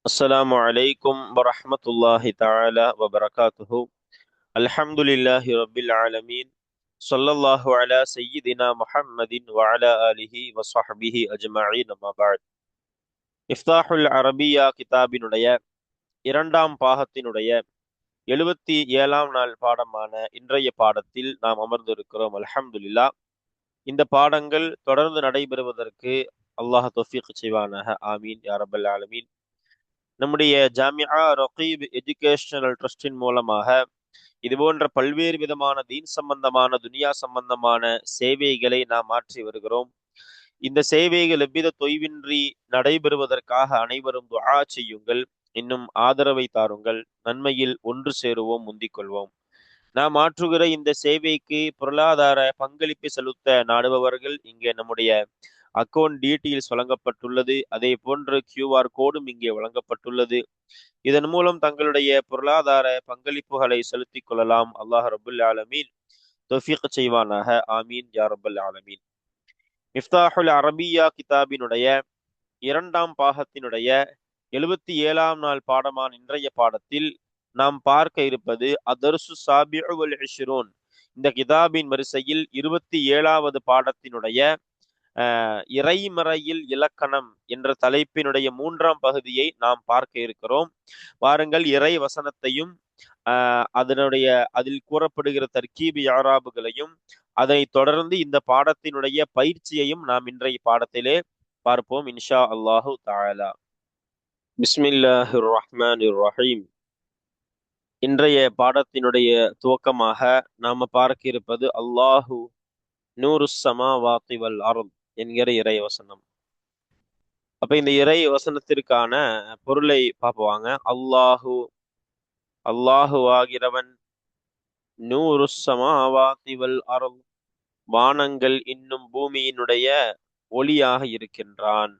السلام عليكم ورحمة الله تعالى وبركاته. الحمد لله رب العالمين. صلى الله على سيدنا محمد وعلى آله وصحبه أجمعين. ما بعد. இஃப்தாஹுல் அரபியா கிதாபினுடைய இரண்டாம் பாகத்தினுடைய 77ஆம் நாள் பாடமான இன்றைய பாடத்தில் நாம் அமர்ந்திருக்கிறோம். அல்ஹம்துலில்லாஹ். இந்த பாடங்கள் தொடர்ந்து நடைபெறுவதற்கு அல்லாஹ் தௌஃபீக் செய்வானாக. ஆமீன் யா ரப்பல் ஆலமீன். நம்முடைய ஜாமியா ரகீப் எஜுகேஷனல் ட்ரஸ்டின் மூலமாக இது போன்ற பல்வேறு விதமான தீன் சம்பந்தமான துனியா சம்பந்தமான சேவைகளை நாம் மாற்றி வருகிறோம். இந்த சேவைகள் எவ்வித தொய்வின்றி நடைபெறுவதற்காக அனைவரும் துஆ செய்யுங்கள். இன்னும் ஆதரவை தாருங்கள். நன்மையில் ஒன்று சேருவோம், முந்திக் கொள்வோம். நாம் ஆற்றுகிற இந்த சேவைக்கு பொருளாதார பங்களிப்பு செலுத்த நாடுபவர்கள் இங்கே நம்முடைய அக்கவுண்ட் டீட்டெயில்ஸ் வழங்கப்பட்டுள்ளது. அதே போன்று QR கோடும் இங்கே வழங்கப்பட்டுள்ளது. இதன் மூலம் தங்களுடைய பொருளாதார பங்களிப்புகளை செலுத்திக் கொள்ளலாம். அல்லாஹ் ரபுல் ஆலமீன் தௌஃபீக் செய்வானாக. ஆமீன் யா ரப்பல் ஆலமீன். மிஃப்தாஹுல் அரபியா கிதாபினுடைய இரண்டாம் பாகத்தினுடைய 77ஆம் நாள் பாடமான இன்றைய பாடத்தில் நாம் பார்க்க இருப்பது அதர்சு சாபிஉ வல் இஷ்ரூன். இந்த கிதாபின் வரிசையில் 27வது பாடத்தினுடைய இறைமறையில் இலக்கணம் என்ற தலைப்பினுடைய 3ஆம் பகுதியை நாம் பார்க்க இருக்கிறோம். வாருங்கள், இறை வசனத்தையும் அதில் கூறப்படுகிற தர்கீபு யாராபுகளையும் அதை தொடர்ந்து இந்த பாடத்தினுடைய பயிற்சியையும் நாம் இன்றைய பாடத்திலே பார்ப்போம் இன்ஷா அல்லாஹு தஆலா. பிஸ்மில்லாஹிர் ரஹ்மானிர் ரஹீம். இன்றைய பாடத்தினுடைய துவக்கமாக நாம பார்க்க இருப்பது அல்லாஹு நூருஸ் ஸமாவாத்தி வல் அர்த் என்கிற இறை வசனம். அப்ப இந்த இறை வசனத்திற்கான பொருளை பார்ப்போங்க. அல்லாஹு, அல்லாஹு ஆகிறவன், நூருஸ் ஸமாவாத்தி வல் அர்த், வானங்கள் இன்னும் பூமியினுடைய ஒளியாக இருக்கின்றான்.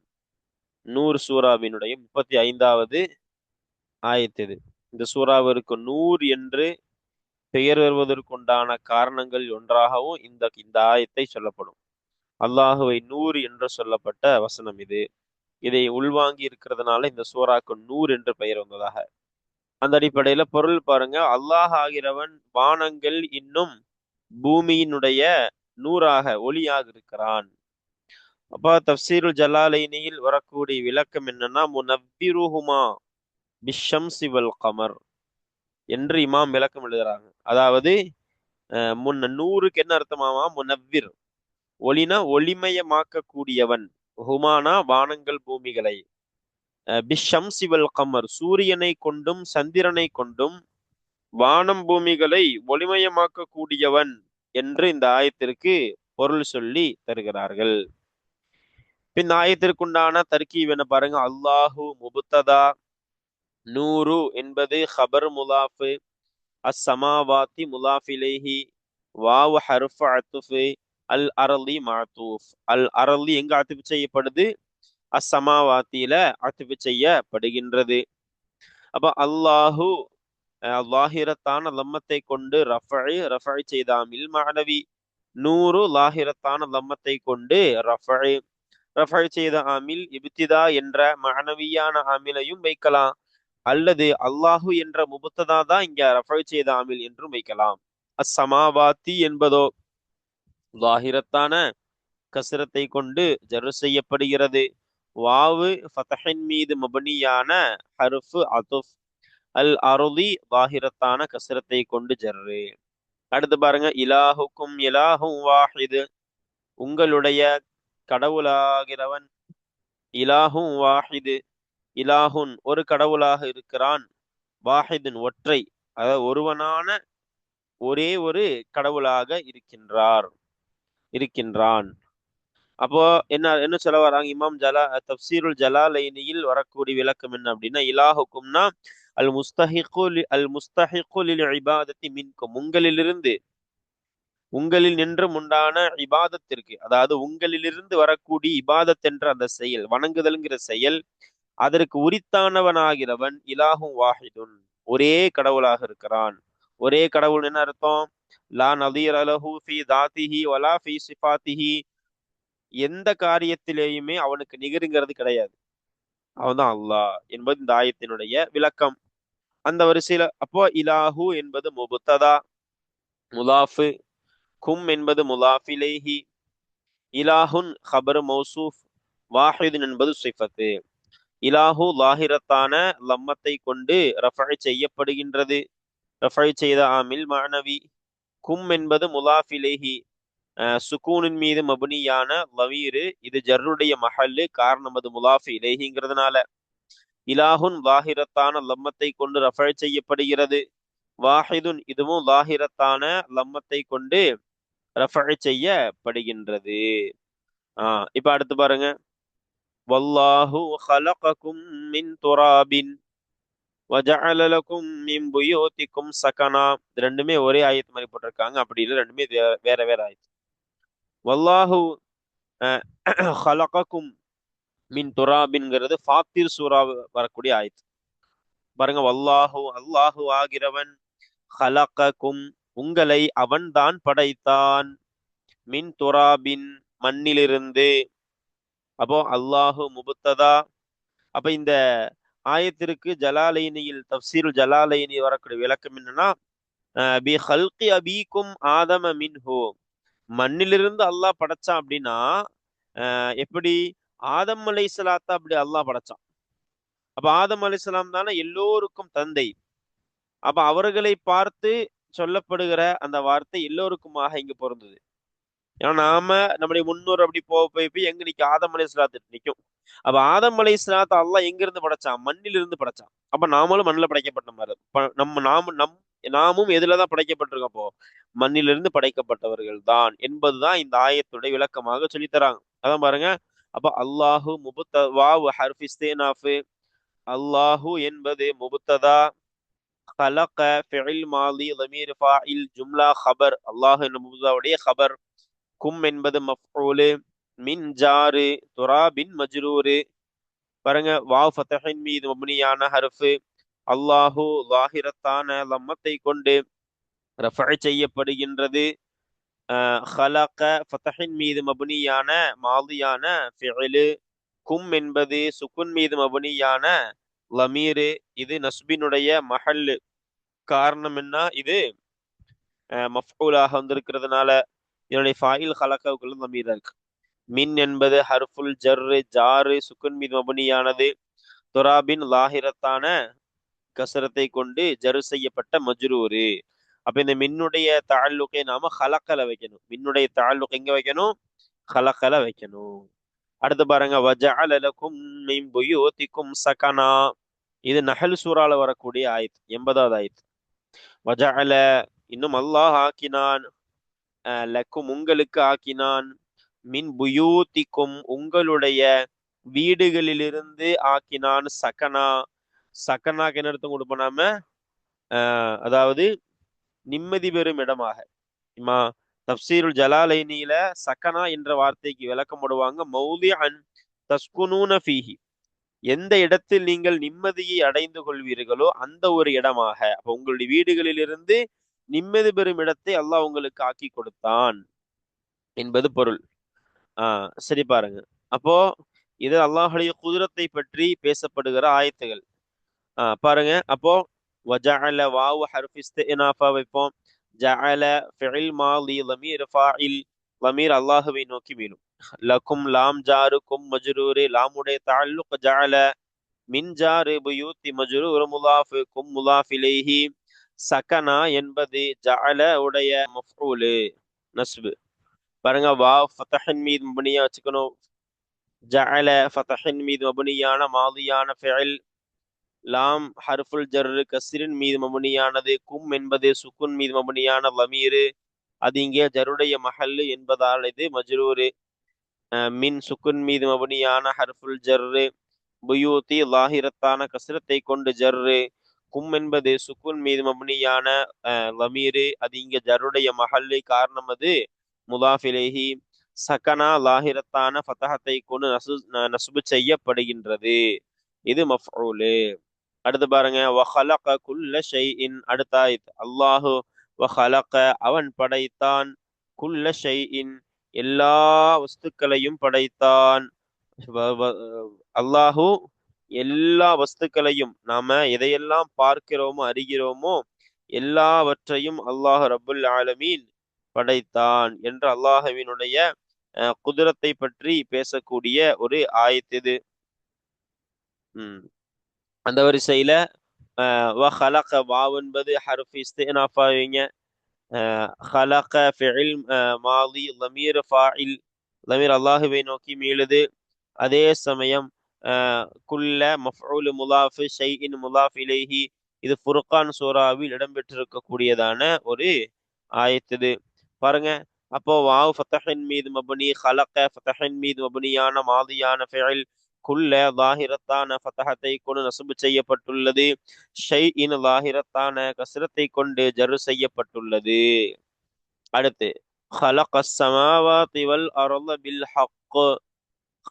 நூர் சூராவினுடைய 35வது ஆயத்து இது. இந்த சூறாவிற்கு நூர் என்று பெயர் வருவதற்குண்டான காரணங்கள் ஒன்றாகவும் இந்த ஆயத்தை சொல்லப்படும். அல்லாஹுவை நூர் என்று சொல்லப்பட்ட வசனம் இது. இதை உள்வாங்கி இருக்கிறதுனால இந்த சூறாக்கு நூர் என்று பெயர் வந்ததாக. அந்த அடிப்படையில பொருள் பாருங்க. அல்லாஹ் ஆகிறவன் வானங்கள் இன்னும் பூமியினுடைய நூறாக ஒளியாக இருக்கிறான். அப்ப தஃப்சீருல் ஜலாலைனியில் வரக்கூடிய விளக்கம் என்னன்னா, முனவ்விருஹுமா பிஷம்சி வல் கமர் என்று இமாம் விளக்கம் எழுதுறாங்க. அதாவது நூறுக்கு என்ன அர்த்தமாமா? முனவ்விர், ஒளினா ஒளிமயமாக்க கூடியவன், ஹுமானா வானங்கள் பூமிகளை, பிஷம்சி வல் கமர் சூரியனை கொண்டும் சந்திரனை கொண்டும் வானம் பூமிகளை ஒளிமயமாக்க கூடியவன் என்று இந்த ஆயத்திற்கு பொருள் சொல்லி தருகிறார்கள். பின் ஆயத்திற்குண்டான தர்கீப் என்ன பாருங்க. அல்லாஹு முபுத்ததா, நூறு என்பது ஹபர் முலாஃபு, அஸ்ஸமாவாத்தி முலாஃபிலேஹி, வாவ் ஹர்ஃப் அத்துஃபு, அல் அரலி மாத்தூஃப். அல் அரலி எங்க அத்துஃபு செய்யப்படுது? அஸ்ஸமாவாத்தியில அத்துஃபு செய்யப்படுகின்றது. அப்ப அல்லாஹு லாஹிரத்தான லம்மத்தை கொண்டு ரஃபை செய்தாமில் மாணவி, நூறு லாஹிரத்தான லம்மத்தை கொண்டு ரஃபை செய்த ஆமில் இப்திதா என்ற மஅனவியான ஆமிலையும் வைக்கலாம். அல்லது அல்லாஹு என்ற முபத்ததா தான் இங்க ரஃபை செய்த ஆமில் என்றும் வைக்கலாம். அஸ்ஸமாவாத்தி என்பதோ லாஹிரத்தான கசரத்தை கொண்டு ஜரு செய்யப்படுகிறது. வாவு ஃபதஹின் மீது மபனியான ஹர்ஃபு அதுஃப். அல் அருதி லாஹிரத்தான கசரத்தை கொண்டு ஜர்ரு. அடுத்து பாருங்க. இலாஹுக்கும் இலாஹும் வாஹிது, உங்களுடைய கடவுளாகிறவன். இலாஹும் வாஹிது, இலாஹுன் ஒரு கடவுளாக இருக்கிறான். வாஹிதுன் ஒற்றை, அதாவது ஒருவனான ஒரே ஒரு கடவுளாக இருக்கின்றான். அப்போ என்ன சொல்ல வராங்க இமாம் தஃப்சீருல் ஜலாலைனியில் வரக்கூடிய விளக்கம் என்ன அப்படின்னா, இலாஹுக்கும்னா அல் முஸ்தஹிகு லில் இபாதத்தி மின்கும், உங்களில் நின்றும் உண்டான இபாதத்திற்கு, அதாவது உங்களிலிருந்து வரக்கூடிய இபாதத் என்ற அந்த செயல், வணங்குதல்ங்கிற செயல், அதற்கு உரித்தானவனாகிறவன் இலாஹும் வாஹிதுன், ஒரே கடவுளாக இருக்கிறான். ஒரே கடவுள் என்ன அர்த்தம்? லா நதீர லஹு ஃபீ தாத்திஹி வலா ஃபீ சிஃபாத்திஹி, எந்த காரியத்திலேயுமே அவனுக்கு நிகருங்கிறது கிடையாது. அவன்தான் அல்லாஹ் என்பது இந்த ஆயத்தினுடைய விளக்கம். அந்த வரிசையில அப்போ இலாஹு என்பது முபத்ததா, முலாஃபு, கும் என்பது முலாஃபிலேஹி, இலாஹுன் ஹபர் மௌசூஃப், வாஹிதுன் என்பது சிஃபத்து. இலாஹு லாஹிரத்தான லம்மத்தை கொண்டு ரஃபை செய்யப்படுகின்றது, ரஃபை செய்த ஆமில் மாணவி. கும் என்பது முலாஃபிலேஹி, சுக்கூனின் மீது மபுனியான லவீரு, இது ஜர்ருடைய மஹல்லு, காரணம் அது முலாஃபி இலேஹிங்கிறதுனால. இலாஹுன் லாஹிரத்தான லம்மத்தை கொண்டு ரஃபை செய்யப்படுகிறது. வாஹிதுன் இதுவும் லாஹிரத்தான லம்மத்தை கொண்டு ரஃபை செய்யப்படுகின்றது. இப்ப அடுத்து பாருங்க. வல்லாஹு ஹலககும் மின் துராபின் வஜஅல லகும் மின் புயூதிக்கும் சகனா. இது ரெண்டுமே ஒரே ஆயத்து மாதிரி போட்டிருக்காங்க, அப்படி இல்லை, ரெண்டுமே வேற வேற ஆயத்து. வல்லாஹு ஹலகக்கும் மின் துராபின்ங்கிறது ஃபாத்திர் சூரா வரக்கூடிய ஆயத்து. பாருங்க, வல்லாஹு அல்லாஹு ஆகிறவன், ஹலகக்கும் உங்களை அவன்தான் படைத்தான், மின் துராபின் மண்ணிலிருந்து. அப்போ அல்லாஹு முபத்ததா. அப்ப இந்த ஆயத்திற்கு ஜலாலைனியில் தப்சீருல் ஜலாலைனி வரக்கூடிய விளக்கம் என்னன்னா, பி ஹல்கி அபீக்கும் ஆதம மின்ஹு, மண்ணிலிருந்து அல்லாஹ் படைச்சான் அப்படின்னா எப்படி ஆதம் அலைஹிஸ்ஸலாத்தை அப்படி அல்லாஹ் படைச்சான். அப்ப ஆதம் அலைஹிஸ்ஸலாம் தானே எல்லோருக்கும் தந்தை. அப்ப அவர்களை பார்த்து சொல்லப்படுகிற அந்த வார்த்தை எல்லோருக்குமாக இங்க பொருந்தது. ஏன்னா நாம நம்முடைய முன்னோர் அப்படி போய் எங்க நிக்கும், ஆதம் அலைஹிஸ்ஸலாத்து நிக்கும். அப்ப ஆதம் அலைஹிஸ்ஸலாத்தை அல்லாஹ் எங்க இருந்து படைச்சான், மண்ணிலிருந்து படைச்சான். அப்ப நாமளும் மண்ணில் படைக்கப்பட்ட மாதிரி நாமும் எதுலதான் படைக்கப்பட்டிருக்கோம், அப்போ மண்ணிலிருந்து படைக்கப்பட்டவர்கள் தான் என்பதுதான் இந்த ஆயத்துடைய விளக்கமாக சொல்லித்தராங்க. அதான் பாருங்க. அப்ப அல்லாஹு வாவ் ஹர்ஃப் இஸ்தினாஃப், அல்லாஹு என்பது முபத்ததா, خلق فعل மாலி ضمير ஃபாயில் ஜும்லா خبر, அல்லாஹ் என்னும் முபத்ததாவுடைய خبر. கும் என்பது மஃஊல், மின் ஜாரு, துராபின் மஜ்ரூரு. பாருங்க, வாவ் ஃபதஹின் மீது மப்னியான ஹர்ஃப், அல்லாஹு லாஹிரத்தான லம்மத்தை கொண்டு ரஃபை செய்யப்படுகின்றது. ஹலக ஃபதஹின் மீது மபுனியான மாலியான ஃபிஇலு. கும் என்பது சுக்குன் மீது மபுனியான லமீரு, இது நஸ்பினுடைய மஹல்லு. காரணம் என்ன, இது மஃஊலாக வந்திருக்கிறதுனால இதனுடைய ஃபாயில் ஹலகவுக்குள்ள லமீரா இருக்கு. மின் என்பது ஹர்ஃபுல் ஜர்ரு, ஜாரு சுக்குன் மீது மபுனியானது, துராபின் லாஹிரத்தான கசரத்தை கொண்டு ஜரு செய்யப்பட்ட மஜ்ரூரு. அப்ப இந்த மின்னுடைய தாலுக்கை நாம ஹலக்கல வைக்கணும். மின்னுடைய தாலுக் எங்க வைக்கணும், ஹலக்கல வைக்கணும். அடுத்து பாருங்க, வஜஅல லகும் மின் புயூதிக்கும் சகனா. இது நஹல் சூறால வரக்கூடிய ஆயத், 80வது ஆயத். வஜஅல இன்னும் அல்லாஹ் ஆக்கினான், லக்கும் உங்களுக்கு ஆக்கினான், மின் புயூதிக்கும் உங்களுடைய வீடுகளிலிருந்து ஆக்கினான், சகனா. சகனாக்கு என்ன அர்த்தம் கொடுப்போம் நாம, அதாவது நிம்மதி பெறும் இடமாக. இமா தப்சீருல் ஜலாலைனியில சக்கனா என்ற வார்த்தைக்கு விளக்கம் போடுவாங்க, மௌதிஅன் தஸ்குனூன ஃபீஹி, எந்த இடத்தில் நீங்கள் நிம்மதியை அடைந்து கொள்வீர்களோ அந்த ஒரு இடமாக. அப்ப உங்களுடைய வீடுகளிலிருந்து நிம்மதி பெறும் இடத்தை அல்லாஹ் உங்களுக்கு ஆக்கி கொடுத்தான் என்பது பொருள். சரி பாருங்க. அப்போ இது அல்லாஹுடைய குதிரத்தை பற்றி பேசப்படுகிற ஆயத்துகள். பாருங்க. அப்போ வஜஅல வாவு ஹர்ஃப் இஸ்தினாஃபா வைப்போம். ஜஅல ஃபிஇல் மாலி லமீர் ஃபாயில், லமீர் அல்லாஹ்வை நோக்கி மீளும். லக்கும் லாம் ஜாருக்கும் மஜ்ரூர், லாமுடைய தஅல்லுக் ஜஅல, மின் ஜாரு புயூத்தி மஜ்ரூர் முலாஃப், கும் முலாஃப் இலைஹி. சகனா என்பது ஜஅல உடைய மஃஊல் நஸ்ப். பாருங்க, வாவ் ஃபதஹின் மீது மப்னியா வச்சுக்கணும். ஜஅல ஃபதஹின் மீது மப்னியான மாலியான ஃபிஇல், லாம் ஹர்ஃபுல் ஜர்ரு கஸ்ரின் மீது மபுனியானது, கும் என்பது சுக்குன் மீது மபுனியான லமீரு, அது இங்கே ஜருடைய மஹல்லு என்பதால் இது மஜ்ரூரு. மின் சுக்குன் மீது மபுனியான ஹர்ஃபுல் ஜர்ரு, புயூத்தி லாஹிரத்தான கஸ்ரத்தை கொண்டு ஜர்ரு, கும் என்பது சுக்குன் மீது மபுனியான லமீரு, அது இங்கே ஜருடைய மஹல்லு, காரணம் அது முதாஃபிலேஹி. சகனா லாஹிரத்தான ஃபதஹத்தை கொண்டு நஸ்பு செய்யப்படுகின்றது, இது மஃஊலு. அடுத்து பாருங்க, வஹலக குல்ல ஷைஇன், அடுத்த ஆயத். அல்லாஹு வஹலக அவன் படைத்தான், குல்ல ஷைஇன் எல்லா வஸ்துக்களையும் படைத்தான். அல்லாஹு எல்லா வஸ்துக்களையும் நாம எதையெல்லாம் பார்க்கிறோமோ அறிகிறோமோ எல்லாவற்றையும் அல்லாஹ் ரப்புல் ஆலமீன் படைத்தான் என்ற அல்லாஹ்வினுடைய குதிரத்தை பற்றி பேசக்கூடிய ஒரு ஆயத்து இது. அந்த வரிசையில வ ஹலக வாவ் என்பது ஹர்ஃப் இஸ்தினாஃபா வைங்க. ஹலக ஃபிஇல் மாதி லமீர் ஃபாயில் லமீர் அல்லாஹுவை நோக்கி மீளுது. அதே சமயம் குல்ல மஃஊல் முலாஃப் ஷைஇன் முலாஃப் இலைஹி இது ஃபுர்கான் சூராவில் இடம்பெற்றிருக்கக்கூடியதான ஒரு ஆயத்து பாருங்க. அப்போ வாவ் ஃபதஹின் மீது மபனி, ஹலக ஃபதஹின் மீது மபனியான மாதியான ஃபிஇல், குல்ல லாஹிரத்தான ஃபதஹத்தை கொண்டு நஸ்பு செய்யப்பட்டுள்ளது, ஷைஇன் லாஹிரத்தான கஸ்ரத்தை கொண்டு ஜர் செய்யப்பட்டுள்ளது. அடுத்து ஹலகஸ் ஸமாவாதி வல் அர்த பில் ஹக்,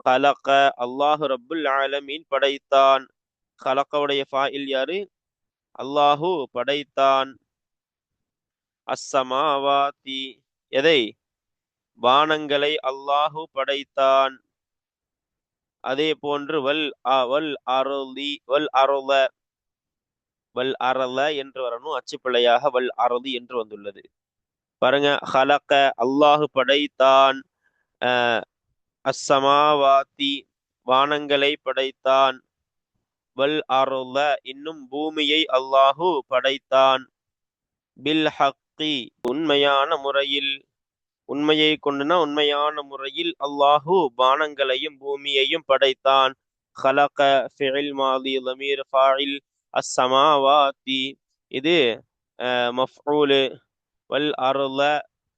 ஹலக அல்லாஹு ரப்புல் ஆலமீன் படைத்தான். ஹலகவுடைய ஃபாயில் யாரு? அல்லாஹு படைத்தான். அஸ்ஸமாவாதி எதை? வானங்களை அல்லாஹு படைத்தான். அதே போன்று வல் வல் அருளி வல் அருள வல் அரள என்று வரணும், அச்சுப்பிள்ளையாக வல் அருளி என்று வந்துள்ளது. பாருங்க, ஹலக அல்லாஹு படைத்தான், அஸ்ஸமாவாத்தி வானங்களை படைத்தான், வல் அருள இன்னும் பூமியை அல்லாஹு படைத்தான், பில் ஹக்கி உண்மையான முறையில், உண்மையை கொண்டுனா உண்மையான முறையில் அல்லாஹு வானங்களையும் பூமியையும் படைத்தான். ஹலக ஃபிஇல் மாதி லமீர் ஃபாயில் அஸ்ஸமாவாத்தி இது மஃஊல், வல் அர்த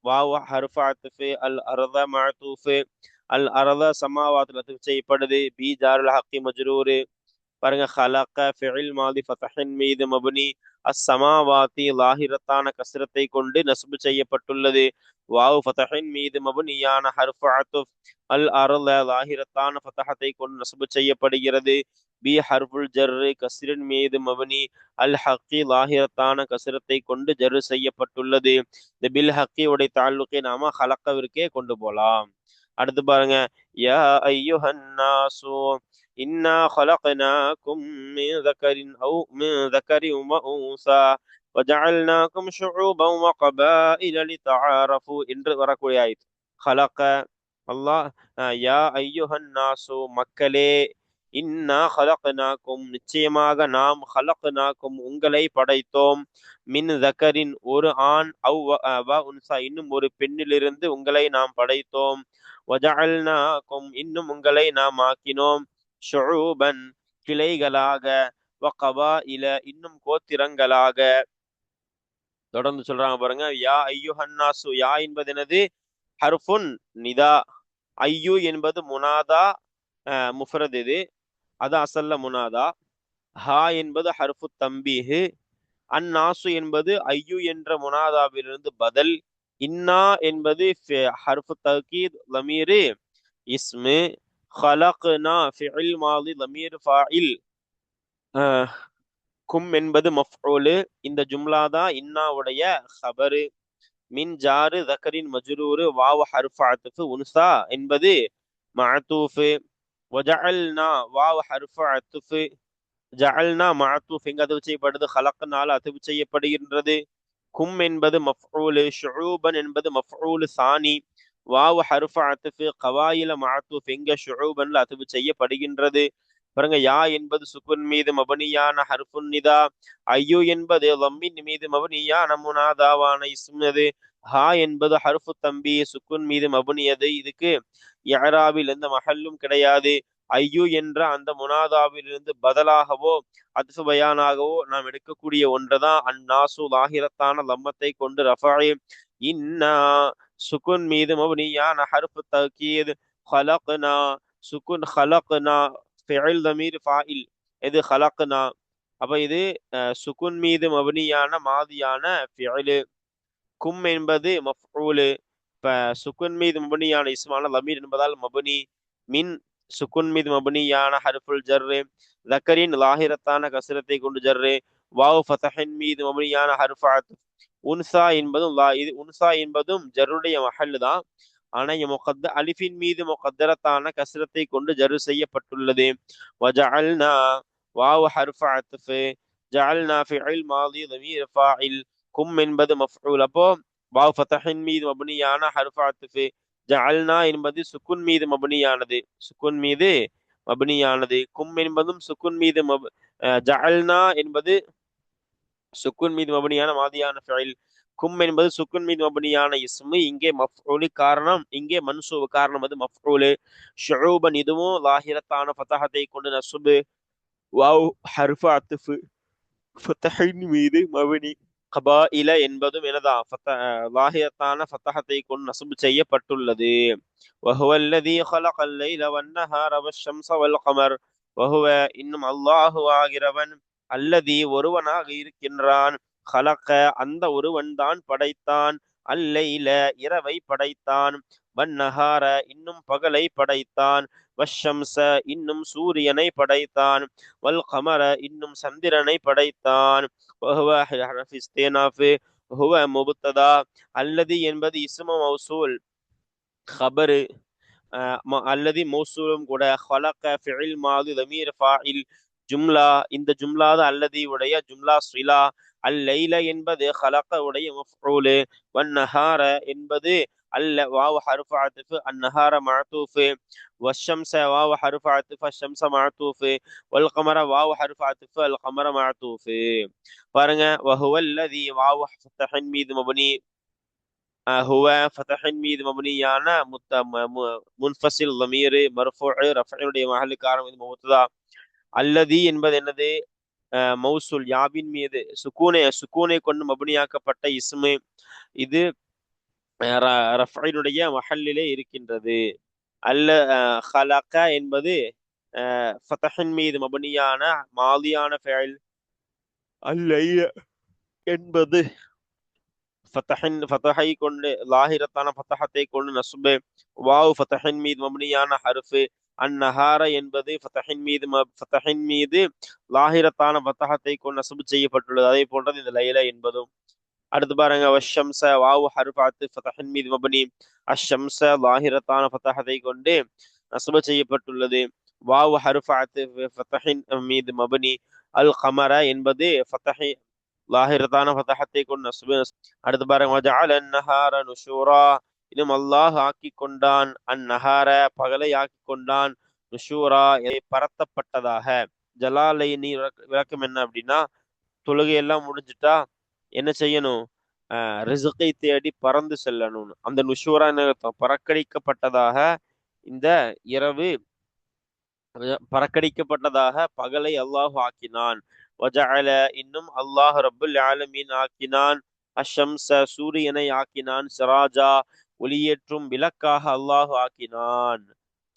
வாவ் ஹர்ஃப் அத்ஃப், அல் அர்த மஅதூஃப், அல் அர்த சமாவாத்துல அத்ஃப் செய்யப்படுது, பி ஜாருல் ஹக்கி மஜ்ரூர். பாருங்க, ஹலக ஃபிஇல் மாதி ஃபதஹின் மீது மப்னி, அஸ்ஸமாவாத்தி லாஹிரத்தான கஸ்ரத்தை கொண்டு நஸ்பு செய்யப்பட்டுள்ளது, வாவ் ஃபதஹின் மீது மப்னியான ஹர்ஃப் அத்ஃப், அல் அர்த லாஹிரத்தான ஃபதஹத்தை கொண்டு நஸ்பு செய்யப்படுகிறது, பி ஹர்ஃபுல் ஜர் கஸ்ரின் மீது மப்னி, அல் ஹக்கி லாஹிரத்தான கஸ்ரத்தை கொண்டு ஜர் செய்யப்பட்டுள்ளது. இந்த பில் ஹக்கி உடைய தாலுக்கை நாம ஹலக்கவிற்கே கொண்டு போலாம். அடுத்து பாருங்க, யா ஐயுஹன் நாசு இன்னா خلقناكم من ذكر أو من ذكر وأنثى وجعلناكم شعوبا وقبائل لتعارفوا என்று வரக்கூடிய ஆயத். خلق அல்லாஹ் யா ஐயுஹன் நாசு மக்களே, இன்னா خلقناكم நிச்சயமாக நாம் خلقناكم உங்களை படைத்தோம், மின் தக்கரின் ஒரு ஆண், வ உன்சா இன்னும் ஒரு பெண்ணிலிருந்து உங்களை நாம் படைத்தோம், வஜஅல்னாக்கும் இன்னும் உங்களை நாம் ஆக்கினோம், ஷுஊபன் கிளைகளாக, வகபாயில இன்னும் கோத்திரங்களாக. தொடர்ந்து சொல்றாங்க பாருங்க, யா ஐயுஹன்னாசு யா என்பது என்னது? ஹர்ஃபுன் நிதா. ஐயு என்பது முனாதா முஃபரத், இது அது அசல்ல முனாதா. ஹா என்பது ஹர்ஃபு தம்பீஹ். அந்நாசு என்பது ஐயு என்ற முனாதாவிலிருந்து பதில். இன்னா என்பது ஹர்ஃபு தக்கீத் லமீர் இஸ்மு. خلقنا ஃபிஇல் மாதி லமீர் ஃபாயில். கும் என்பது மஃஊல். இந்த ஜும்லா தான் இன்னாவுடைய ஹபரு. மின் ஜாரு தக்கரின் மஜ்ரூர், வாவ் ஹர்ஃப் அத்ஃப், உன்சா என்பது மஅதூஃப். வஜஅல்னா வாவ் ஹர்ஃப் அத்ஃப், ஜஅல்னா மஅதூஃப் எங்க அத்ஃப் செய்யப்படுது? ஹலக்னால அத்ஃப் செய்யப்படுகின்றது. கும் என்பது மஃஊல், ஷுஊபன் என்பது மஃஊல் சானி, வாவ் ஹர்ஃப் அத்ஃப், கவாயில மஅதூஃப் எங்க ஷுஊபன்ல அத்ஃப் செய்யப்படுகின்றது. பாருங்க, யா என்பது சுக்குன் மீது மபனியான ஹர்ஃபுன் நிதா, ஐயு என்பது லம்மின் மீது மபனியான முனாதாவான இஸ்மது, ஹா என்பது ஹர்ஃபு தம்பி சுக்குன் மீது மபனியது. இதுக்கு இஅராபில் எந்த மஹல்லும் கிடையாது. ஐயு என்ற அந்த முனாதாவிலிருந்து பதிலாகவோ அத்ஃபு பயானாகவோ நாம் எடுக்கக்கூடிய ஒன்றுதான் அந்நாசு லாஹிரத்தான லம்மத்தை கொண்டு ரஃபஇ. இன்னா சுக்குன் மீது மபனியான ஹர்ஃபு தக்கீத், خلقنا சுக்குன் خلقنا ஃபிஇல் தமீர் ஃபாயில், இது خلقنا. அப்ப இது சுக்குன் மீது மபனியான மாதியான ஃபிஇல். கும் என்பது மஃஊல். இப்ப சுக்குன் மீது மபனியான இஸ்மான லமீர் என்பதால் மபனி. மின் சுக்குன் மீது மபனியான ஹர்ஃபுல் ஜர்ரு, தக்கரின் லாஹிரத்தான கஸ்ரத்தை கொண்டு ஜர்ரு, வாவ் ஃபதஹின் மீது மபனியான ஹர்ஃப் அத்ஃப். உன்சா என்பதும் இது உன்சா என்பதும் ஜர்ருடைய மஹல் தான். ஆனா அலிஃபின் மீது முகத்தரத்தான கஸ்ரத்தை கொண்டு ஜரு செய்யப்பட்டுள்ளது. வஜஅல்னா வாவ் ஹர்ஃப் அத்ஃப், ஜஅல்னா ஃபிஇல் மாதி தமீர் ஃபாயில், கும் என்பது மஃஊல். அப்போ வாவ் ஃபதஹின் மீது மப்னியான ஹர்ஃப் அத்ஃப், ஜஅல்னா என்பது சுக்குன் மீது மப்னியானது, சுக்குன் மீது மப்னியானது. கும் என்பதும் சுக்குன் மீது ஜஅல்னா என்பது சுக்குன் மீது மபனியான மாதியான ஃபைல். கும் என்பது சுக்குன் மீது மபனியான இஸ்மு, இங்கே மஃஊலு காரணம், இங்கே மன்சூபு காரணம் அது மஃஊலு. ஷுஊபன் இதுவும் லாஹிரத்தான ஃபதஹத்தை கொண்டு நஸ்பு. வாவ் ஹர்ஃபு அத்ஃபு, ஃபதஹின் மீது மபனி. கபாயில என்பதும் எனதா லாஹிரத்தான ஃபதஹத்தை கொண்டு நஸ்பு செய்யப்பட்டுள்ளது. வஹுவ அல்லதி ஹலகல் லைல வன்னஹார வஷ்ஷம்ஸ வல் கமர். வஹுவ இன்னும் அல்லாஹு ஆகிறவன், அல்லதி ஒருவனாக இருக்கின்றான், ஹலக அந்த ஒருவன் தான் படைத்தான், அல்லைல இரவை படைத்தான், வன்னஹார இன்னும் பகலை படைத்தான், வஷம்ச இன்னும் சூரியனை படைத்தான், வல் கமர இன்னும் சந்திரனை படைத்தான். முபத்ததா, அல்லதி என்பது இஸ்மு மௌசூல், خبر அல்லதி மௌசூலும் கூட. ஹலக ஃபிஇல் மாதி தமீர் ஃபாயில், ஜும்லா இந்த ஜும்லா தான் அல்லதி உடைய ஜும்லா ஸ்விலா. அல்லைல என்பது ஹலக உடைய மஃஊல். வன்னஹார என்பது அல்ல வாவ் ஹர்ஃபு அத்ஃப், அன்னஹார மஅதூஃப். வஷ்ஷம்ஸ வாவ் ஹர்ஃபு அத்ஃப், அஷ்ஷம்ஸ மஅதூஃப். வல் கமர வாவ் ஹர்ஃபு அத்ஃப், அல் கமர மஅதூஃப். பாருங்க, வஹுவ அல்லதி வாவ் ஃபதஹின் மீது மப்னி, ஹுவ ஃபதஹின் மீது மப்னியான முன்ஃபஸில் ضمீர் மர்ஃபூ ரஃப்உடைய மஹல்லுக்கு காரணம் இது முபத்ததா. அல்லதி என்பது என்னது? மௌசூல், யாபின் மீது சுக்கூனை கொண்டு மப்னியாக்கப்பட்ட இஸ்மு. இது ரஃப்இனுடைய மஹல்லிலே இருக்கின்றது. அல்ல ஹலக என்பது ஃபதஹின் மீது மப்னியான மாதியான ஃபைல். அல்லைல என்பது ஃபதஹை கொண்டு லாஹிரத்தான ஃபதஹத்தை கொண்டு நஸ்பு. வாவ் ஃபதஹின் மீது மப்னியான ஹர்ஃபு. அந்நஹார என்பது ஃபதஹின் மீது லாஹிரத்தான ஃபதஹத்தை கொண்டு நஸ்பு செய்யப்பட்டுள்ளது. அதே போன்றது இந்த லைல என்பதும். அடுத்து பாருங்க, வஷ்ஷம்ஸ வாவ் ஹர்ஃப் அத்ஃப் ஃபதஹின் மீது மப்னி, அஷ்ஷம்ஸ லாஹிரத்தான ஃபதஹத்தை கொண்டு நஸ்பு செய்யப்பட்டுள்ளது. வாவ் ஹர்ஃப் அத்ஃப் ஃபதஹின் மீது மப்னி. அல் கமர என்பது ஃபதஹி லாஹிரத்தான ஃபதஹத்தை கொண்டு நஸ்பு. அடுத்து பாருங்க, வஜஅல அந்நஹார நுஷூரா, இன்னும் அல்லாஹ் ஆக்கி கொண்டான், அந்நஹார பகலை ஆக்கி கொண்டான், நுஷூரா பரத்தப்பட்டதாக. ஜலாலைனி விளக்கம் என்ன அப்படின்னா, தொழுகையெல்லாம் முடிஞ்சுட்டா என்ன செய்யணும்? ரிசுக்கை தேடி பறந்து செல்லணும். அந்த நுஷூரா பறக்கடிக்கப்பட்டதாக, இந்த இரவு பறக்கடிக்கப்பட்டதாக பகலை அல்லாஹ் ஆக்கினான். வஜஅல இன்னும் அல்லாஹ் ரப்புல் ஆலமீன் ஆக்கினான், அஷம்ஸ சூரியனை ஆக்கினான், சிராஜா ஒளியேற்றும் விளக்காக அல்லாஹ் ஆக்கினான்.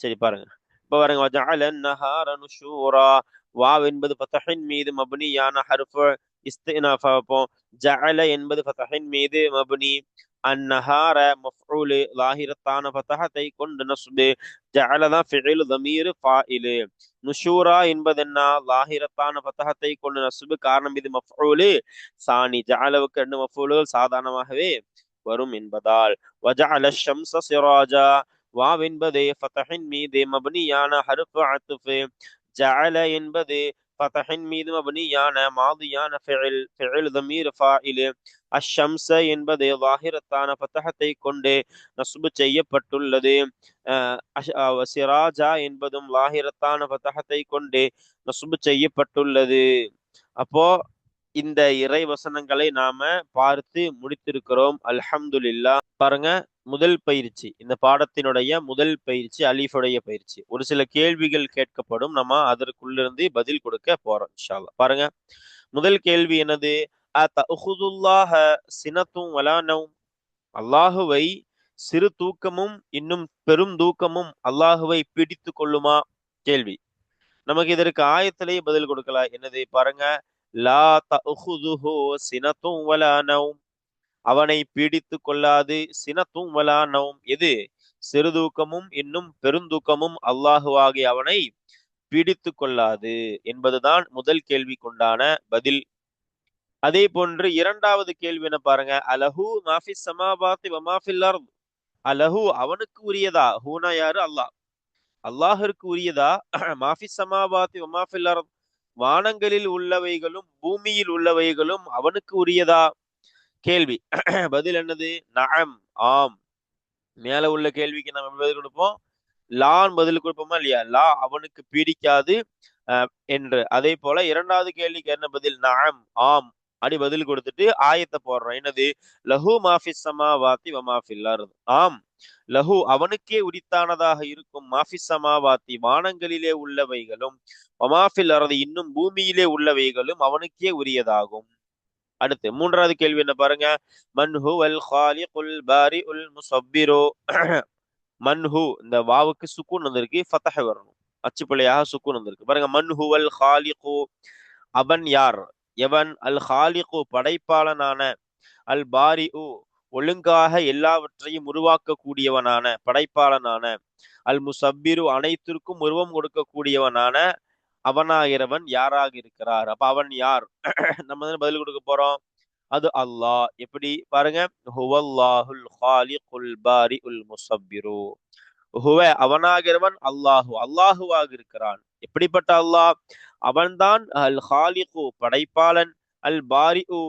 சரி பாருங்க, இப்ப பாருங்க, வஜஅல நஹார நுஷூரா, வாவ் என்பது ஃபதஹின் மீது மப்னியான ஹர்ஃப் இஸ்தினாஃப். ஜஅல என்பது ஃபதஹின் மீது மப்னி, அந்நஹார மஃஊல் லாஹிரத்தான ஃபதஹத்தை கொண்டு நஸ்பு. ஜஅல தான் ஃபிஇல் தமீர் ஃபாயில். நுஷூரா என்பது என்ன? லாஹிரத்தான ஃபதஹத்தை கொண்டு நஸ்பு, காரணம் இது மஃஊல் சானி. ஜஅலவுக்கு ரெண்டு மஃஊல்கள் சாதாரணமாகவே வரும் என்பதால். வஜஅல ஷம்ஸ சிராஜா, வாவ் என்பது ஃபதஹின் மீது மப்னியான ஹர்ஃப் அத்ஃப். ஜஅல என்பது ஃபதஹின் மீது மப்னியான மாதியான ஃபிஇல் தமீர் ஃபாயில். அஷ்ஷம்ஸ என்பது லாஹிரத்தான ஃபதஹத்தை கொண்டு நஸ்பு செய்யப்பட்டுள்ளது. சிராஜா என்பதும் லாஹிரத்தான ஃபதஹத்தை கொண்டு நஸ்பு செய்யப்பட்டுள்ளது. அப்போ இந்த இறை வசனங்களை நாம பார்த்து முடித்திருக்கிறோம், அல்ஹம்துலில்லாஹ். பாருங்க, முதல் பயிற்சி, இந்த பாடத்தினுடைய முதல் பயிற்சி அலீஃபுடைய பயிற்சி. ஒரு சில கேள்விகள் கேட்கப்படும், நம்ம அதற்குள்ளிருந்து பதில் கொடுக்க போறோம் இன்ஷா அல்லாஹ். பாருங்க, முதல் கேள்வி என்னது? அதஉதுல்லாஹ சினத்தும் வலா நௌம், அல்லாஹுவை சிறு தூக்கமும் இன்னும் பெரும் தூக்கமும் அல்லாஹுவை பிடித்து கொள்ளுமா? கேள்வி. நமக்கு இதற்கு ஆயத்திலேயே பதில் கொடுக்கலாம். என்னது? பாருங்க, லா தஉதுஹு சினத்தும் வலா நௌம், அவனை பீடித்து கொள்ளாது. சினத்தும் வலா நௌம், எது? சிறுதூக்கமும் இன்னும் பெருந்தூக்கமும் அல்லாஹுவாகி அவனை பீடித்து கொள்ளாது என்பதுதான் முதல் கேள்விக்குண்டான பதில். அதே போன்று இரண்டாவது கேள்வி என்ன பாருங்க, அலஹு மாஃபிஸ் ஸமாவாத்தி வ மாஃபில் அர்த், அலஹு அவனுக்கு உரியதா, ஹூனா யாரு, அல்லாஹ், அல்லாஹிற்கு உரியதா, மாஃபி சமாவாத்தி வமாஃபில் அர்த் வானங்களில் உள்ளவைகளும் பூமியில் உள்ளவைகளும் அவனுக்கு உரியதா? கேள்வி. பதில் என்னது? நஅம், ஆம். மேல உள்ள கேள்விக்கு நம்ம பதில் கொடுப்போம், லான் பதில் கொடுப்போமா இல்லையா? லா அவனுக்கு பிடிக்காது என்று. அதே போல இரண்டாவது கேள்விக்கு என்ன பதில்? நஅம், ஆம் அப்படி பதில் கொடுத்துட்டு ஆயத்தை போடுறோம். என்னது? லஹு மாஃபிஸ் சமாவாத்தி வமாஃபில் அர்த், ஆம் லஹு அவனுக்கே உரித்தானதாக இருக்கும், மாஃபிஸ் சமாவாத்தி வானங்களிலே உள்ளவைகளும், வமாஃபில் அர்த் இன்னும் பூமியிலே உள்ளவைகளும் அவனுக்கே உரியதாகும். அடுத்து மூன்றாவது கேள்வி என்ன பாருங்க. மன்ஹு அல் காலிகுல் பாரிஉல் முஸப்பிரு. மன்ஹு இந்த வாவுக்கு சுக்கூன் வந்திருக்கு, ஃபதஹ் வரணும், அச்சுப்பிழையாக சுக்கூன் வந்திருக்கு பாருங்க. மன்ஹு அல் காலிகு அவன் யார், எவன், அல் காலிகு படைப்பாளனான, அல் பாரிஉ ஒழுங்காக எல்லாவற்றையும் உருவாக்கக்கூடியவனான படைப்பாளனான, அல் முசப்பிரு அனைத்திற்கும் உருவம் கொடுக்கக்கூடியவனான அவனாகிறவன் யாராக இருக்கிறார்? அப்ப அவன் யார்? நம்ம பதில் கொடுக்க போறோம், அது அல்லாஹ். எப்படி பாருங்க, ஹுவல்லாஹுல் காலிகுல் பாரிஉல் முஸப்பிரு. ஹுவ அவனாகிறவன், அல்லாஹு அல்லாஹுவாக இருக்கிறான். எப்படிப்பட்ட அல்லாஹ்? அவன்தான் அல் ஹாலிகு படைப்பாளன், அல் பாரிஉ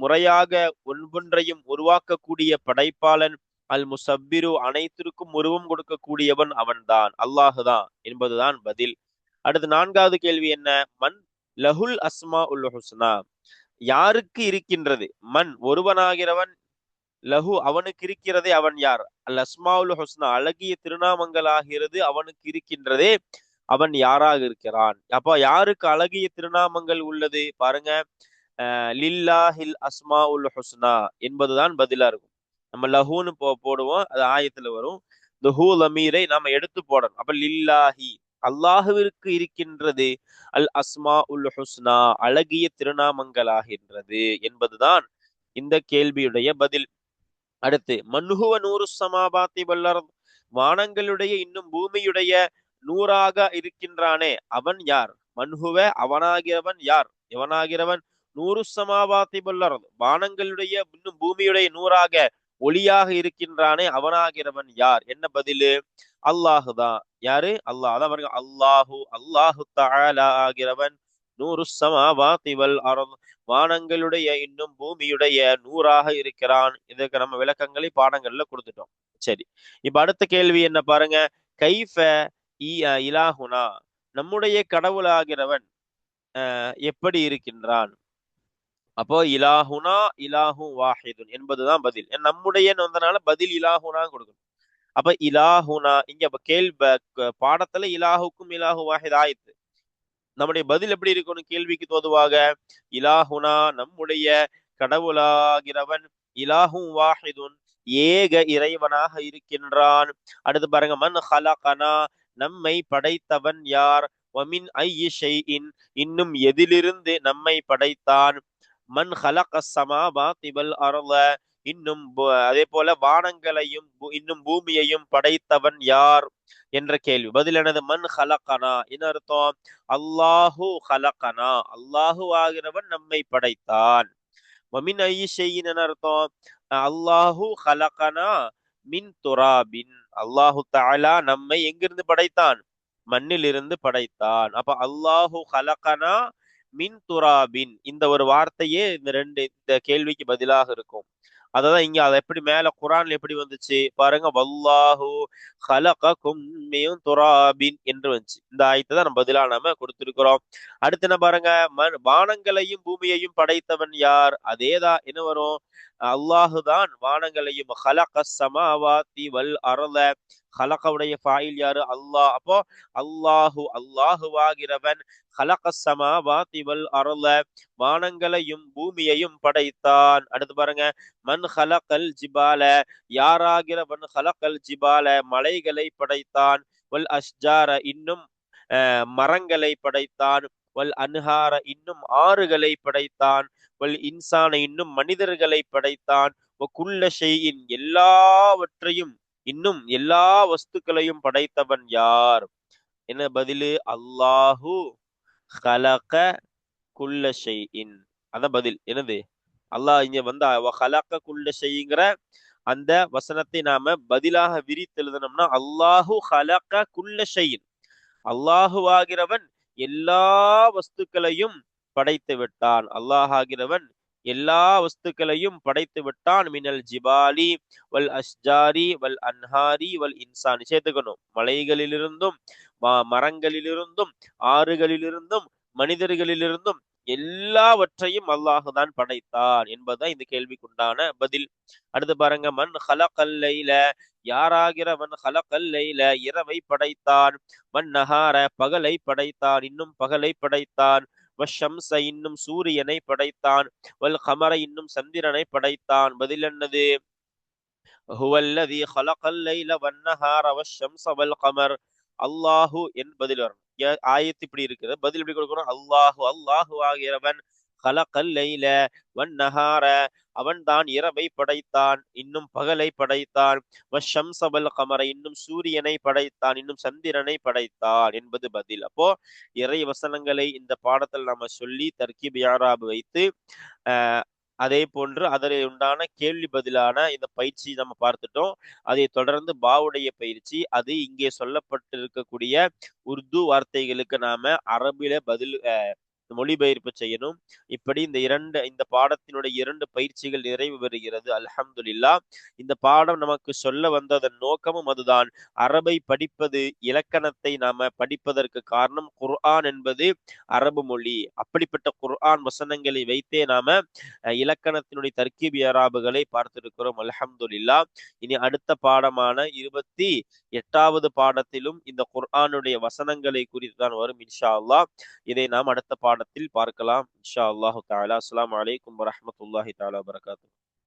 முறையாக ஒவ்வொன்றையும் உருவாக்கக்கூடிய படைப்பாளன், அல் முசப்பிரு அனைத்திற்கும் உருவம் கொடுக்கக்கூடியவன் அவன்தான், அல்லாஹுதான் என்பதுதான் பதில். அடுத்து நான்காவது கேள்வி என்ன? மன் லஹுல் அஸ்மா உல் ஹுஸ்னா, யாருக்கு இருக்கின்றது, மண் ஒருவனாகிறவன், லஹு அவனுக்கு இருக்கிறதே, அவன் யார், அல் அஸ்மாவுல் ஹுஸ்னா அழகிய திருநாமங்கள் ஆகிறது அவனுக்கு இருக்கின்றதே, அவன் யாராக இருக்கிறான்? அப்ப யாருக்கு அழகிய திருநாமங்கள் உள்ளது பாருங்க, லில்லாஹில் அஸ்மா உல் ஹுஸ்னா என்பதுதான் பதிலா இருக்கும். நம்ம லஹூன்னு போடுவோம், அது ஆயத்துல வரும். இந்த ஹூ லமீரை நாம எடுத்து போடணும். அப்ப லில்லாஹி அல்லாஹுவிற்கு இருக்கின்றது அல் அஸ்மா உல் ஹுஸ்னா அழகிய திருநாமங்களாகின்றது என்பதுதான் இந்த கேள்வியுடைய பதில். அடுத்து மன்ஹுவ நூறு சமாபாத்தி வல்லர், வானங்களுடைய இன்னும் பூமியுடைய நூறாக இருக்கின்றானே அவன் யார்? மன்ஹுவ அவனாகிறவன் யார், எவனாகிறவன், நூறு சமாபாத்தி வல்லர் வானங்களுடைய இன்னும் பூமியுடைய நூறாக ஒளியாக இருக்கின்றானே அவனாகிறவன் யார்? என்ன பதிலு? அல்லாஹுதான். யாரு? அல்லாஹ். அதான் பாருங்க, அல்லாஹு அல்லாஹு தஆலா ஆகிறவன், நூறு சமாவாத்தி வல் அர்த் வானங்களுடைய இன்னும் பூமியுடைய நூறாக இருக்கிறான். இதற்கு நம்ம விளக்கங்களை பாடங்கள்ல கொடுத்துட்டோம். சரி, இப்ப அடுத்த கேள்வி என்ன பாருங்க. கைஃப இலாஹுனா, நம்முடைய கடவுளாகிறவன் எப்படி இருக்கின்றான்? அப்போ இலாஹுனா இலாஹு வாஹிதுன் என்பதுதான் பதில். நம்முடைய வந்தனால பதில் இலாஹுனா கொடுக்கணும். அப்ப இலாஹுனா இங்க பாடத்துல இலாஹுக்கும் இலாஹு வாஹித் ஆயித்து. நம்முடைய பதில் எப்படி இருக்கணும் கேள்விக்கு தோதுவாக? இலாஹுனா நம்முடைய கடவுளாகிறவன், இலாஹும் வாஹிதுன் ஏக இறைவனாக இருக்கின்றான். அடுத்து பாருங்க, மன் ஹலகனா நம்மை படைத்தவன் யார், வமின் ஐயி ஷைஇன் இன்னும் எதிலிருந்து நம்மை படைத்தான், மன் ஹலக ஸமாவாத்தி வல் அர்த இன்னும் அதே போல வானங்களையும் இன்னும் பூமியையும் படைத்தவன் யார் என்ற கேள்வி. பதில் எனது மன் ஹலகனா, என்ன அர்த்தம்? அல்லாஹு ஹலகனா அல்லாஹு ஆகிறவன் நம்மை படைத்தான். வமின் ஐயி ஷைஇன் என்ன அர்த்தம்? அல்லாஹு ஹலகனா மின் துராபின் அல்லாஹு தஆலா நம்மை எங்கிருந்து படைத்தான்? மண்ணிலிருந்து படைத்தான். அப்ப அல்லாஹு ஹலகனா மின் துராபின் இந்த ஒரு வார்த்தையே இந்த கேள்விக்கு பதிலாக இருக்கும். அததான் இங்க அதை எப்படி மேல குரான்ல எப்படி வந்துச்சு பாருங்க, வல்லாஹு ஹலககும் மின் துராபின் என்று வந்துச்சு. இந்த ஆயத்தை தான் நம்ம பதிலா நாம கொடுத்திருக்கிறோம். அடுத்து என்ன பாருங்க, வானங்களையும் பூமியையும் படைத்தவன் யார்? அதேதான் என்ன வரும்? அல்லாஹுதான் வானங்களையும், ஹலக ஸமாவாத்தி வல் அர்த ஹலகவுடைய ஃபாயில் யாரு? அல்லாஹ். அப்போ அல்லாஹு அல்லாஹுவாகிறவன் ஹலக ஸமாவாத்தி வல் அர்த வானங்களையும் பூமியையும் படைத்தான். அடுத்து பாருங்க, மன் ஹலகல் ஜிபால யாராகிறவன், ஹலகல் ஜிபால மலைகளை படைத்தான், வல் அஷ்ஜார இன்னும் மரங்களை படைத்தான், வல் அன்ஹார இன்னும் ஆறுகளை படைத்தான், வல் இன்சான இன்னும் மனிதர்களை படைத்தான், குல்ல ஷைஇன் எல்லாவற்றையும் இன்னும் எல்லா வஸ்துக்களையும் படைத்தவன் யார்? என்ன பதிலு? அல்லாஹு ஹலக குல்ல ஷைஇன். அதான் பதில். என்னது? அல்லாஹ் இங்க வந்தா ஹலக குல்ல ஷைங்கிற அந்த வசனத்தை நாம பதிலாக விரித்து எழுதணும்னா அல்லாஹு ஹலக குல்ல ஷைஇன், அல்லாஹுவாகிறவன் எல்லா வஸ்துக்களையும் படைத்து விட்டான். அல்லாஹ் ஆகிறவன் எல்லா வஸ்துக்களையும் படைத்து விட்டான். மினல் ஜிபாலி வல் அஸ்ஜாரி வல் அன்ஹாரி வல் இன்சான், சேர்த்துக்கணும். மலைகளிலிருந்தும் மரங்களிலிருந்தும் ஆறுகளிலிருந்தும் மனிதர்களிலிருந்தும் எல்லாவற்றையும் அல்லாஹுதான் படைத்தான் என்பதுதான் இந்த கேள்விக்குண்டான பதில். அடுத்து பாருங்க, மன் ஹலகல் லைல, யாராகிறவன் ஹலகல் லைல, இரவை படைத்தான், மன் நஹார, பகலை படைத்தான், இன்னும் பகலை படைத்தான், வஷம்ச, இன்னும் சூரியனை படைத்தான், வல் கமர, இன்னும் சந்திரனை படைத்தான். பதில் என்னது? ஹுவல்லதி ஹலகல் லைல வன்னஹார வஷம்ச வல் கமர். அல்லாஹு என் பதில் வரணும். ஆயத்து இப்படி இருக்குது, பதில் எப்படி கொடுக்கணும்? அல்லாஹு, அல்லாஹு ஆகிறவன், ஹலகல் லைல வன்னஹார, அவன் தான் இரவை படைத்தான், இன்னும் பகலை படைத்தான், வஷம்ச வல் கமர, இன்னும் சூரியனை படைத்தான், இன்னும் சந்திரனை படைத்தான் என்பது பதில். அப்போ இறை வசனங்களை இந்த பாடத்தில் நாம சொல்லி தர்கீப் யாராப் வைத்து அதே போன்று அதனை உண்டான கேள்வி பதிலான இந்த பயிற்சி நம்ம பார்த்துட்டோம். அதை தொடர்ந்து பாவுடைய பயிற்சி, அது இங்கே சொல்லப்பட்டிருக்கக்கூடிய உருது வார்த்தைகளுக்கு நாம அரபில பதில் மொழிபெயர்ப்பு செய்யணும். இப்படி இந்த பாடத்தினுடைய 2 பயிற்சிகள் நிறைவு பெறுகிறது. அல்ஹம்துலில்லாஹ். இந்த பாடம் நமக்கு சொல்ல வந்ததன் நோக்கமும் அதுதான். அரபை படிப்பது, இலக்கணத்தை நாம படிப்பதற்கு காரணம் குர்ஆன் என்பது அரபு மொழி. அப்படிப்பட்ட குர்ஆன் வசனங்களை வைத்தே நாம இலக்கணத்தினுடைய தர்கீப் இஅராபுகளை பார்த்திருக்கிறோம். அல்ஹம்துலில்லாஹ். இனி அடுத்த பாடமான 28வது பாடத்திலும் இந்த குர்ஆனுடைய வசனங்களை குறித்து தான் வரும் இன்ஷா அல்லாஹ். இதை நாம் அடுத்த பாடத்தில் பார்க்கலாம் இன்ஷா அல்லாஹு தஆலா. அஸ்ஸலாமு அலைக்கும் வரஹ்மத்துல்லாஹி தஆலா வபரகாத்துஹு.